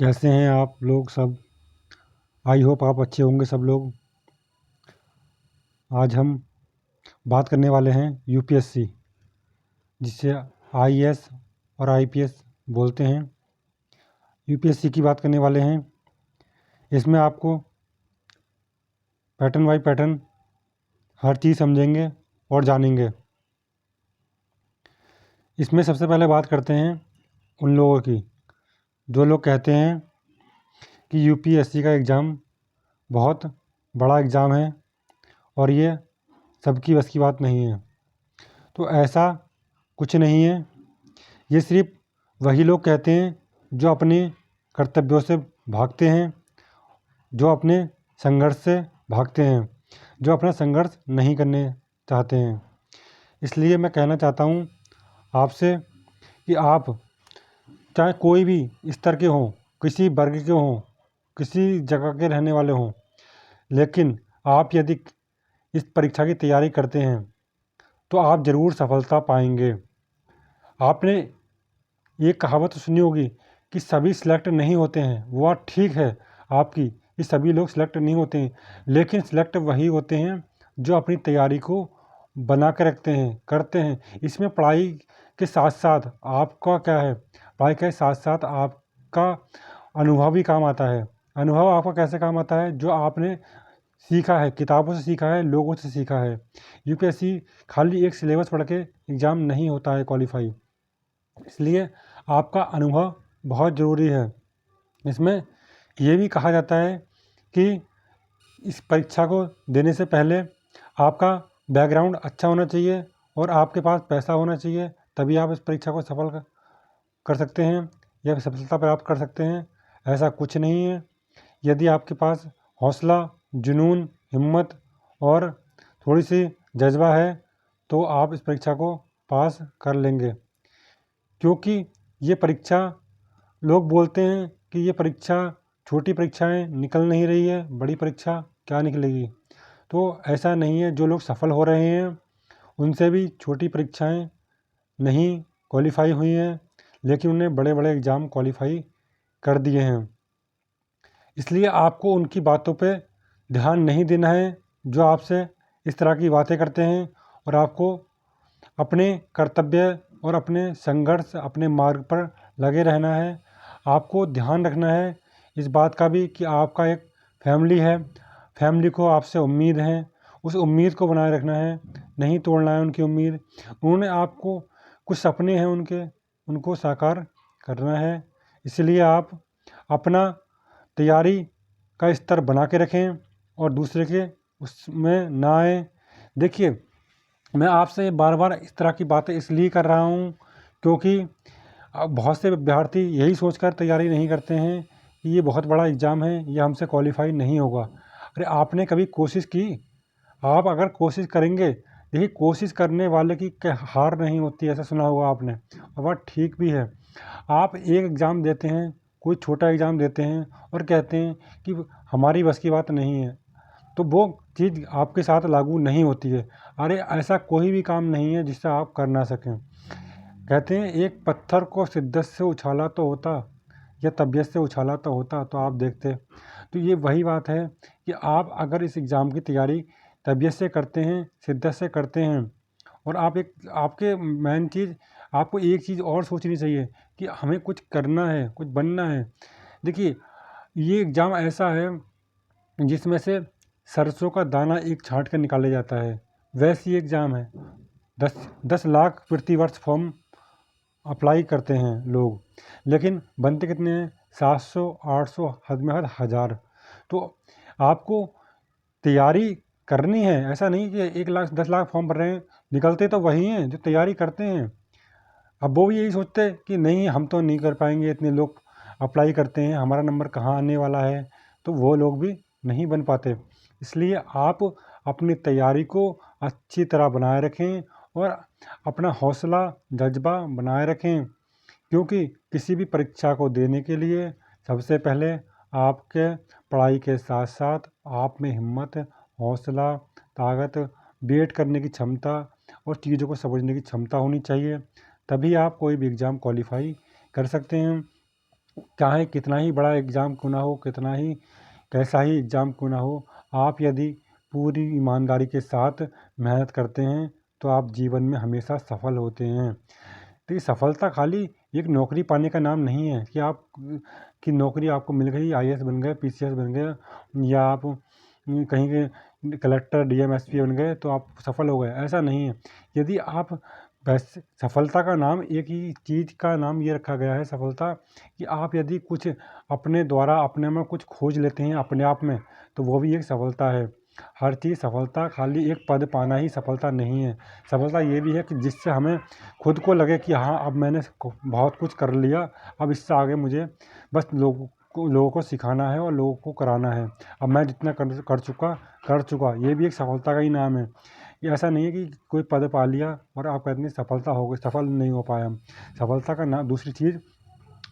कैसे हैं आप लोग सब। आई होप आप अच्छे होंगे सब लोग। आज हम बात करने वाले हैं यूपीएससी, जिसे आईएएस और आईपीएस बोलते हैं। यूपीएससी की बात करने वाले हैं। इसमें आपको पैटर्न बाय पैटर्न हर चीज़ समझेंगे और जानेंगे। इसमें सबसे पहले बात करते हैं उन लोगों की जो लोग कहते हैं कि यूपीएससी का एग्ज़ाम बहुत बड़ा एग्ज़ाम है और ये सबकी बस की बात नहीं है। तो ऐसा कुछ नहीं है। ये सिर्फ वही लोग कहते हैं जो अपने कर्तव्यों से भागते हैं, जो अपने संघर्ष से भागते हैं, जो अपना संघर्ष नहीं करने चाहते हैं। इसलिए मैं कहना चाहता हूँ आपसे कि आप चाहे कोई भी स्तर के हों, किसी वर्ग के हों, किसी जगह के रहने वाले हों, लेकिन आप यदि इस परीक्षा की तैयारी करते हैं तो आप ज़रूर सफलता पाएंगे। आपने एक कहावत सुनी होगी कि सभी सिलेक्ट नहीं होते हैं। वो बात ठीक है आपकी कि सभी लोग सिलेक्ट नहीं होते हैं, लेकिन सिलेक्ट वही होते हैं जो अपनी तैयारी को बना के रखते हैं, करते हैं। इसमें पढ़ाई के साथ साथ आपका क्या है, पढ़ाई के साथ साथ आपका अनुभव भी काम आता है। अनुभव आपका कैसे काम आता है? जो आपने सीखा है, किताबों से सीखा है, लोगों से सीखा है। यूपीएससी खाली एक सिलेबस पढ़ के एग्ज़ाम नहीं होता है क्वालिफाई, इसलिए आपका अनुभव बहुत ज़रूरी है। इसमें ये भी कहा जाता है कि इस परीक्षा को देने से पहले आपका बैकग्राउंड अच्छा होना चाहिए और आपके पास पैसा होना चाहिए, तभी आप इस परीक्षा को सफल कर सकते हैं या सफलता प्राप्त कर सकते हैं। ऐसा कुछ नहीं है। यदि आपके पास हौसला, जुनून, हिम्मत और थोड़ी सी जज्बा है तो आप इस परीक्षा को पास कर लेंगे। क्योंकि ये परीक्षा, लोग बोलते हैं कि ये परीक्षा छोटी परीक्षाएं निकल नहीं रही है, बड़ी परीक्षा क्या निकलेगी। तो ऐसा नहीं है। जो लोग सफल हो रहे हैं उनसे भी छोटी परीक्षाएं नहीं क्वालिफाई हुई हैं, लेकिन उन्हें बड़े बड़े एग्ज़ाम क्वालिफाई कर दिए हैं। इसलिए आपको उनकी बातों पे ध्यान नहीं देना है जो आपसे इस तरह की बातें करते हैं, और आपको अपने कर्तव्य और अपने संघर्ष, अपने मार्ग पर लगे रहना है। आपको ध्यान रखना है इस बात का भी कि आपका एक फैमिली है, फैमिली को आपसे उम्मीद है, उस उम्मीद को बनाए रखना है, नहीं तोड़ना है उनकी उम्मीद। उन्होंने आपको कुछ सपने हैं उनके, उनको साकार करना है। इसलिए आप अपना तैयारी का स्तर बना के रखें और दूसरे के उसमें ना आए। देखिए, मैं आपसे बार बार इस तरह की बातें इसलिए कर रहा हूँ क्योंकि बहुत से विद्यार्थी यही सोचकर तैयारी नहीं करते हैं कि ये बहुत बड़ा एग्ज़ाम है, ये हमसे क्वालिफाई नहीं होगा। अरे आपने कभी कोशिश की? आप अगर कोशिश करेंगे, देखिए कोशिश करने वाले की हार नहीं होती, ऐसा सुना होगा आपने, और वह ठीक भी है। आप एक एग्ज़ाम देते हैं, कोई छोटा एग्ज़ाम देते हैं और कहते हैं कि हमारी बस की बात नहीं है, तो वो चीज़ आपके साथ लागू नहीं होती है। अरे ऐसा कोई भी काम नहीं है जिससे आप कर ना सकें। कहते हैं एक पत्थर को शिद्दत से उछाला तो होता, या तबीयत से उछाला तो होता तो आप देखते। तो ये वही बात है कि आप अगर इस एग्ज़ाम की तैयारी तबीयत से करते हैं, शिद्दत से करते हैं, और आप एक, आपके मेन चीज़, आपको एक चीज़ और सोचनी चाहिए कि हमें कुछ करना है, कुछ बनना है। देखिए, ये एग्ज़ाम ऐसा है जिसमें से सरसों का दाना एक छाँट कर निकाला जाता है, वैसी एग्ज़ाम है। 10 लाख प्रति वर्ष फॉर्म अप्लाई करते हैं लोग, लेकिन बनते कितने हैं? 700, 800, हद में हद 1000। तो आपको तैयारी करनी है, ऐसा नहीं कि 1 लाख 10 लाख फॉर्म भर रहे हैं। निकलते तो वही हैं जो तैयारी करते हैं। अब वो भी यही सोचते हैं कि नहीं, हम तो नहीं कर पाएंगे, इतने लोग अप्लाई करते हैं, हमारा नंबर कहाँ आने वाला है। तो वो लोग भी नहीं बन पाते। इसलिए आप अपनी तैयारी को अच्छी तरह बनाए रखें और अपना हौसला, जज्बा बनाए रखें, क्योंकि किसी भी परीक्षा को देने के लिए सबसे पहले आपके पढ़ाई के साथ साथ आप में हिम्मत, हौसला, ताकत, वेट करने की क्षमता और चीज़ों को समझने की क्षमता होनी चाहिए। तभी आप कोई भी एग्ज़ाम क्वालिफाई कर सकते हैं। चाहे कितना ही बड़ा एग्ज़ाम क्यों ना हो, कितना ही कैसा ही एग्ज़ाम क्यों ना हो, आप यदि पूरी ईमानदारी के साथ मेहनत करते हैं तो आप जीवन में हमेशा सफल होते हैं। तो ये सफलता खाली एक नौकरी पाने का नाम नहीं है कि आप कि नौकरी आपको मिल गई, आईएएस बन गए, पीसीएस बन गए, या आप कहीं के कलेक्टर, डीएम, एसपी बन गए तो आप सफल हो गए, ऐसा नहीं है। यदि आप वैसे सफलता का नाम एक ही चीज़ का नाम ये रखा गया है सफलता, कि आप यदि कुछ अपने द्वारा अपने में कुछ खोज लेते हैं अपने आप में, तो वो भी एक सफलता है। हर चीज़ सफलता खाली एक पद पाना ही सफलता नहीं है। सफलता ये भी है कि जिससे हमें खुद को लगे कि हाँ, अब मैंने बहुत कुछ कर लिया, अब इससे आगे मुझे बस लोगों को सिखाना है और लोगों को कराना है। अब मैं जितना कर चुका, ये भी एक सफलता का ही नाम है। ये ऐसा नहीं है कि कोई पद पा लिया और आप कहते हैं सफलता हो गई, सफल नहीं हो पाए हम। सफलता का नाम दूसरी चीज़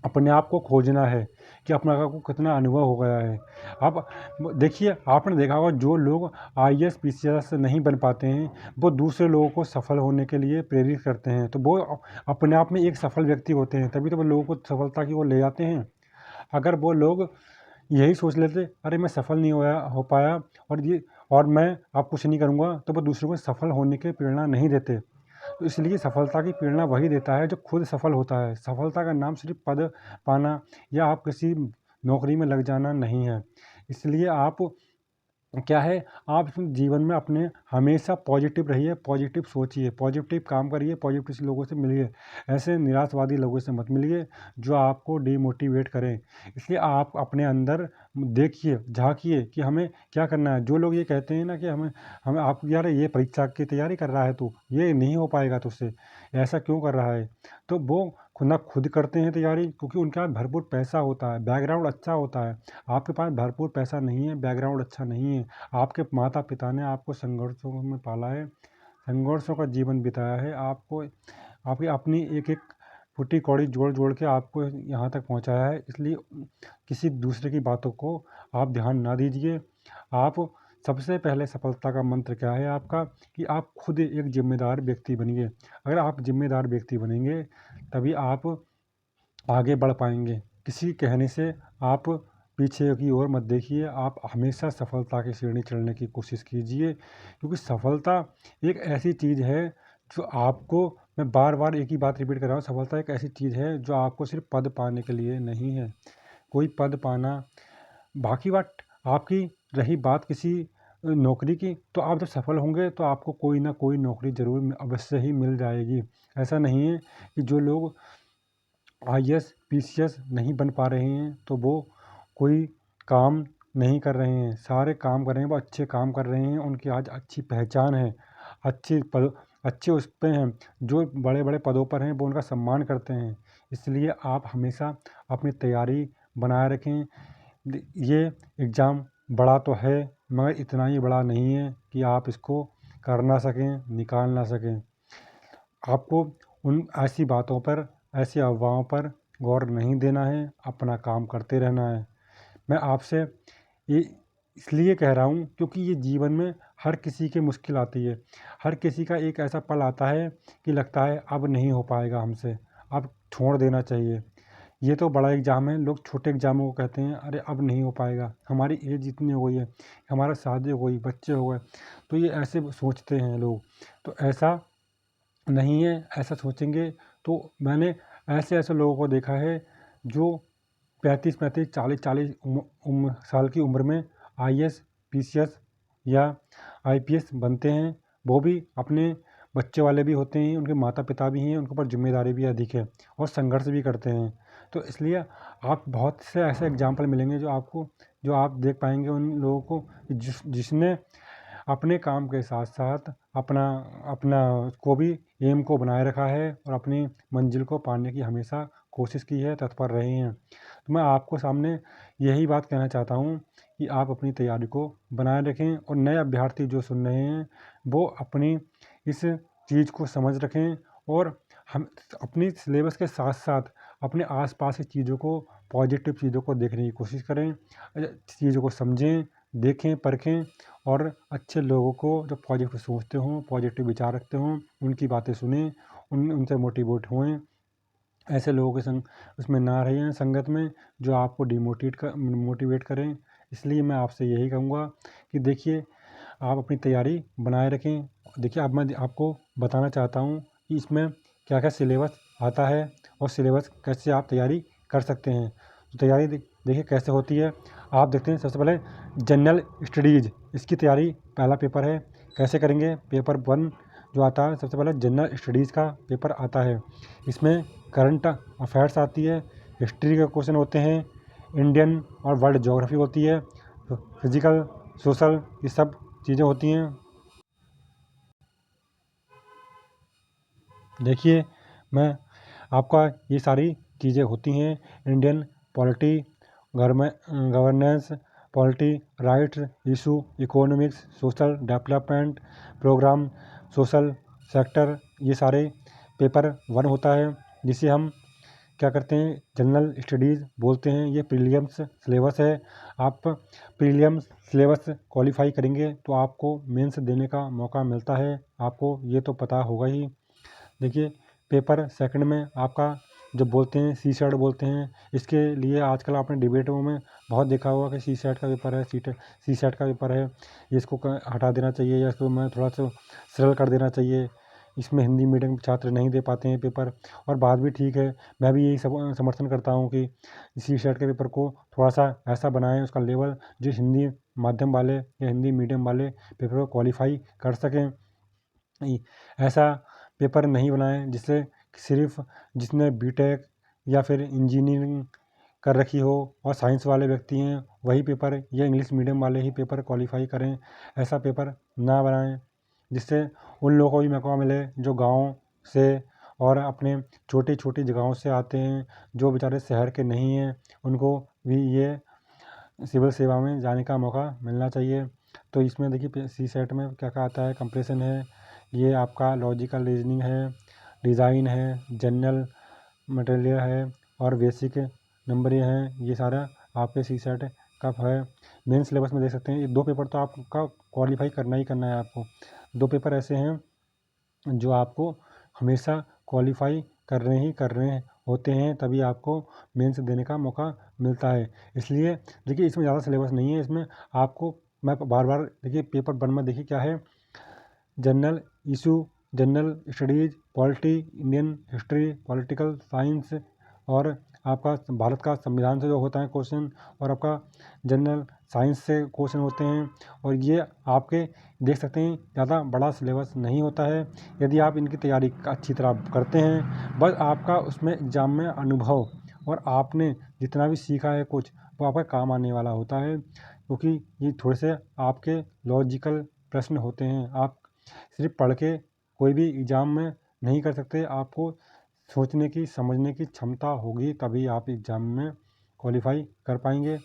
अपने आप को खोजना है कि अपने आप को कितना अनुभव हो गया है। आप देखिए, आपने देखा होगा जो लोग आईएएस पीसीएस नहीं बन पाते हैं, वो दूसरे लोगों को सफल होने के लिए प्रेरित करते हैं, तो वो अपने आप में एक सफल व्यक्ति होते हैं, तभी तो वो लोगों को सफलता की ओर ले जाते हैं। अगर वो लोग यही सोच लेते, अरे मैं सफल नहीं हो पाया और मैं अब कुछ नहीं करूँगा, तो वो दूसरों को सफल होने की प्रेरणा नहीं देते। तो इसलिए सफलता की प्रेरणा वही देता है जो खुद सफल होता है। सफलता का नाम सिर्फ पद पाना या आप किसी नौकरी में लग जाना नहीं है। इसलिए आप क्या है, आप अपने जीवन में अपने हमेशा पॉजिटिव रहिए, पॉजिटिव सोचिए, पॉजिटिव काम करिए, पॉजिटिव लोगों से मिलिए। ऐसे निराशवादी लोगों से मत मिलिए जो आपको डिमोटिवेट करें। इसलिए आप अपने अंदर देखिए, झाँकिए कि हमें क्या करना है। जो लोग ये कहते हैं ना कि हमें हमें आप यार ये परीक्षा की तैयारी कर रहा है तू, ये नहीं हो पाएगा तुझसे, ऐसा क्यों कर रहा है? तो वो ना खुद करते हैं तैयारी क्योंकि उनके पास भरपूर पैसा होता है, बैकग्राउंड अच्छा होता है। आपके पास भरपूर पैसा नहीं है, बैकग्राउंड अच्छा नहीं है, आपके माता-पिता ने आपको संघर्षों में पाला है, संघर्षों का जीवन बिताया है, आपको आपकी अपनी एक-एक फूटी-कौड़ी जोड़-जोड़ के आपको यहाँ तक पहुँचाया है, इसलिए किसी दूसरे की बातों को आप ध्यान ना दीजिए। आप सबसे पहले सफलता का मंत्र क्या है आपका, कि आप खुद एक ज़िम्मेदार व्यक्ति बनिए। अगर आप ज़िम्मेदार व्यक्ति बनेंगे, तभी आप आगे बढ़ पाएँगे। किसी कहने से आप पीछे की ओर मत देखिए, आप हमेशा सफलता की सीढ़ी चढ़ने की कोशिश कीजिए, क्योंकि सफलता एक ऐसी चीज़ है जो आपको, मैं बार-बार एक ही बात रिपीट कर रहा हूँ, सफलता एक ऐसी चीज़ है जो आपको सिर्फ़ पद पाने के लिए नहीं है। कोई पद पाना, बाकी बात आपकी रही बात किसी नौकरी की, तो आप जब सफल होंगे तो आपको कोई ना कोई नौकरी ज़रूर अवश्य ही मिल जाएगी। ऐसा नहीं है कि जो लोग आईएएस, पीसीएस नहीं बन पा रहे हैं, तो वो कोई काम नहीं कर रहे हैं, सारे काम कर रहे हैं, वो अच्छे काम कर रहे हैं, उनकी आज अच्छी पहचान है, अच्छे उस पे हैं, जो बड़े-बड़े पदों पर हैं, वो उनका सम्मान करते हैं। इसलिए आप हमेशा अपनी तैयारी बनाए रखें। ये एग्ज़ाम बड़ा तो है, मगर इतना ही बड़ा नहीं है कि आप इसको कर ना सकें, निकाल ना सकें। आपको उन ऐसी बातों पर, ऐसी अफवाहों पर गौर नहीं देना है, अपना काम करते रहना है। मैं आपसे ये इसलिए कह रहा हूँ क्योंकि ये जीवन में हर किसी की मुश्किल आती है। हर किसी का एक ऐसा पल आता है कि लगता है अब नहीं हो पाएगा हमसे, अब छोड़ देना चाहिए। ये तो बड़ा एग्ज़ाम है, लोग छोटे एग्ज़ामों को कहते हैं अरे अब नहीं हो पाएगा, हमारी एज इतनी हो गई है, हमारा शादी हो गई, बच्चे हो गए, तो ये ऐसे सोचते हैं लोग। तो ऐसा नहीं है, ऐसा सोचेंगे तो मैंने ऐसे-ऐसे लोगों को देखा है जो 35-35, 40-40 साल की उम्र में आईएएस, पीसीएस या आईपीएस बनते हैं। वो भी अपने बच्चे वाले भी होते हैं, उनके माता-पिता भी हैं, उनके ऊपर ज़िम्मेदारी भी अधिक है और संघर्ष भी करते हैं। तो इसलिए आप बहुत से ऐसे एग्ज़ाम्पल मिलेंगे जो आप देख पाएँगे उन लोगों को जिसने अपने काम के साथ-साथ अपना अपना को भी एम को बनाए रखा है और अपनी मंज़िल को पाने की हमेशा कोशिश की है, तत्पर रहे हैं। तो मैं आपको सामने यही बात कहना चाहता हूँ कि आप अपनी तैयारी को बनाए रखें और नए अभ्यर्थी जो सुन रहे हैं, वो अपनी इस चीज़ को समझ रखें और हम अपनी सिलेबस के साथ-साथ अपने आस-पास की चीज़ों को, पॉज़िटिव चीज़ों को देखने की कोशिश करें। चीज़ों को समझें, देखें, परखें और अच्छे लोगों को जो पॉजिटिव सोचते हों, पॉजिटिव विचार रखते हों, उनकी बातें सुनें, उनसे मोटिवेट होएँ ऐसे लोगों के संग उसमें ना रहिए संगत में जो आपको मोटिवेट करें। इसलिए मैं आपसे यही कहूँगा कि देखिए आप अपनी तैयारी बनाए रखें। देखिए अब मैं आपको बताना चाहता हूँ कि इसमें क्या क्या सिलेबस आता है और सिलेबस कैसे आप तैयारी कर सकते हैं। तो तैयारी देखिए कैसे होती है। आप देखते हैं सबसे पहले जनरल स्टडीज़, इसकी तैयारी पहला पेपर है। कैसे करेंगे? पेपर 1 जो आता है सबसे पहले जनरल स्टडीज़ का पेपर आता है। इसमें करंट अफेयर्स आती है, हिस्ट्री के क्वेश्चन होते हैं, इंडियन और वर्ल्ड ज्योग्राफी होती है, फिजिकल, सोशल, ये सब चीज़ें होती हैं। देखिए मैं आपका ये सारी चीज़ें होती हैं, Indian polity, governance, polity, rights, issue, economics, social development, program, social sector, ये सारे पेपर 1 होता है, जिसे हम क्या करते हैं जनरल स्टडीज़ बोलते हैं। ये प्रीलिम्स सिलेबस है। आप प्रीलिम्स सिलेबस क्वालिफाई करेंगे तो आपको मेंस देने का मौका मिलता है, आपको ये तो पता होगा ही। देखिए पेपर सेकंड में आपका जो बोलते हैं सी सेट बोलते हैं, इसके लिए आजकल आपने डिबेटों में बहुत देखा होगा कि सी सेट का पेपर है, सी सेट का पेपर है, इसको हटा देना चाहिए या इसको मैं थोड़ा सा सरल कर देना चाहिए। इसमें हिंदी मीडियम के छात्र नहीं दे पाते हैं पेपर, और बात भी ठीक है। मैं भी यही समर्थन करता हूँ कि सी सेट के पेपर को थोड़ा सा ऐसा बनाएं, उसका लेवल जो हिंदी माध्यम वाले या हिंदी मीडियम वाले पेपर को क्वालिफाई कर सकें। ऐसा पेपर नहीं बनाएं जिससे सिर्फ जिसने बीटेक या फिर इंजीनियरिंग कर रखी हो और साइंस वाले व्यक्ति हैं वही पेपर या इंग्लिश मीडियम वाले ही पेपर क्वालिफाई करें। ऐसा पेपर ना बनाएं जिससे उन लोगों को भी मौका मिले जो गाँव से और अपने छोटी छोटी जगहों से आते हैं, जो बेचारे शहर के नहीं हैं, उनको भी ये सिविल सेवा में जाने का मौका मिलना चाहिए। तो इसमें देखिए सी सेट में क्या क्या आता है, कंप्रेशन है, ये आपका लॉजिकल रीजनिंग है, डिज़ाइन है, जनरल मटेरियल है और बेसिक नंबर ये हैं। ये सारा आपके सी सेट का है। मेन सिलेबस में देख सकते हैं ये 2 पेपर तो आपका क्वालिफाई करना ही करना है आपको। 2 पेपर ऐसे हैं जो आपको हमेशा क्वालिफाई करने होते हैं, तभी आपको मेंस देने का मौका मिलता है। इसलिए देखिए इसमें ज़्यादा सिलेबस नहीं है। इसमें आपको मैं बार बार देखिए पेपर 1 में देखिए क्या है, general issue, general studies, polity, Indian history, political science और आपका भारत का संविधान से जो होता है क्वेश्चन, और आपका जनरल साइंस से क्वेश्चन होते हैं। और ये आपके देख सकते हैं ज़्यादा बड़ा सिलेबस नहीं होता है। यदि आप इनकी तैयारी अच्छी तरह करते हैं, बस आपका उसमें एग्ज़ाम में अनुभव और आपने जितना भी सीखा है कुछ, वो आपका काम आने वाला होता है, क्योंकि ये थोड़े से आपके लॉजिकल प्रश्न होते हैं। आप सिर्फ पढ़ के कोई भी एग्ज़ाम में नहीं कर सकते, आपको सोचने की समझने की क्षमता होगी तभी आप एग्ज़ाम में क्वालिफाई कर पाएंगे।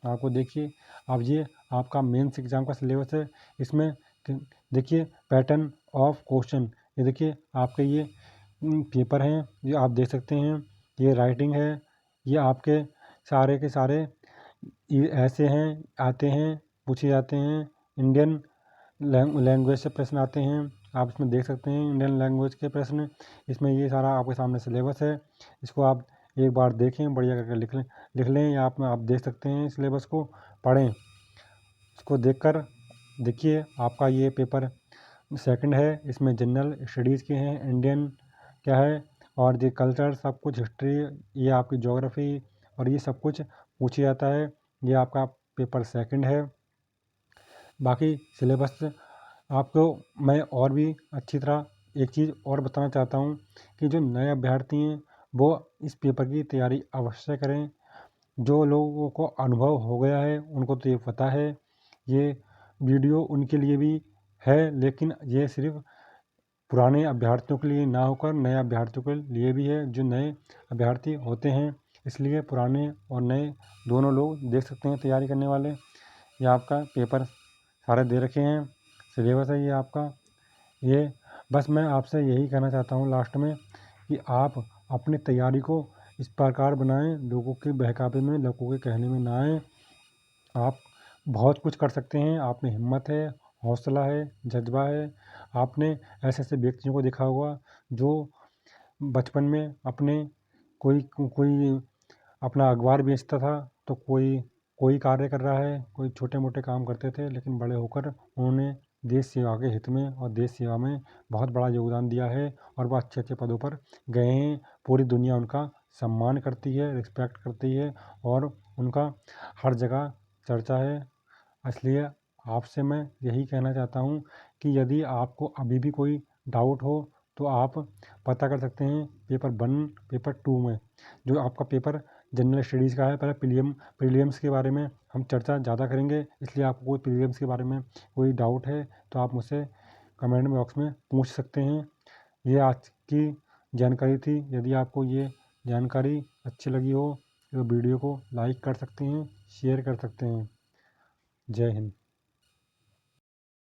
आपको देखिए अब ये आपका मेंस एग्ज़ाम का सिलेबस है। इसमें देखिए पैटर्न ऑफ क्वेश्चन, ये देखिए आपके ये पेपर हैं, ये आप देख सकते हैं, ये राइटिंग है, ये आपके सारे के सारे ये ऐसे हैं, आते हैं, पूछे जाते हैं। इंडियन लैंग्वेज से प्रश्न आते हैं, आप इसमें देख सकते हैं इंडियन लैंग्वेज के प्रश्न। इसमें ये सारा आपके सामने सिलेबस है, इसको आप एक बार देखें, बढ़िया करके लिख लें या आप देख सकते हैं सिलेबस को, पढ़ें। इसको देखकर देखिए आपका ये पेपर सेकंड है, इसमें जनरल स्टडीज़ के हैं, इंडियन क्या है और ये कल्चर सब कुछ, हिस्ट्री, ये आपकी ज्योग्राफी और ये सब कुछ पूछा जाता है। ये आपका पेपर सेकंड है। बाकी सिलेबस आपको मैं और भी अच्छी तरह एक चीज़ और बताना चाहता हूँ कि जो नए अभ्यर्थी हैं वो इस पेपर की तैयारी अवश्य करें। जो लोगों को अनुभव हो गया है उनको तो ये पता है, ये वीडियो उनके लिए भी है, लेकिन ये सिर्फ पुराने अभ्यर्थियों के लिए ना होकर नए अभ्यर्थियों के लिए भी है, जो नए अभ्यर्थी होते हैं। इसलिए पुराने और नए दोनों लोग देख सकते हैं तैयारी करने वाले। ये आपका पेपर सारे दे रखे हैं, सिलेबस है ये आपका। ये बस मैं आपसे यही कहना चाहता हूँ लास्ट में कि आप अपनी तैयारी को इस प्रकार बनाएं, लोगों के बहकावे में, लोगों के कहने में ना आएँ। आप बहुत कुछ कर सकते हैं, आप में हिम्मत है, हौसला है, जज्बा है। आपने ऐसे ऐसे व्यक्तियों को देखा होगा जो बचपन में कोई अपना अखबार बेचता था, तो कोई कार्य कर रहा है, कोई छोटे मोटे काम करते थे, लेकिन बड़े होकर उन्होंने देश सेवा के हित में और देश सेवा में बहुत बड़ा योगदान दिया है और वह अच्छे अच्छे पदों पर गए हैं। पूरी दुनिया उनका सम्मान करती है, रिस्पेक्ट करती है और उनका हर जगह चर्चा है। इसलिए आपसे मैं यही कहना चाहता हूँ कि यदि आपको अभी भी कोई डाउट हो तो आप पता कर सकते हैं पेपर 1, पेपर 2 में। जो आपका पेपर जनरल स्टडीज़ का है, पहले प्रीलिम्स के बारे में हम चर्चा ज़्यादा करेंगे, इसलिए आपको कोई प्रीलिम्स के बारे में कोई डाउट है तो आप मुझसे कमेंट बॉक्स में पूछ सकते हैं। ये आज की जानकारी थी। यदि आपको ये जानकारी अच्छी लगी हो तो वीडियो को लाइक कर सकते हैं, शेयर कर सकते हैं। जय हिंद।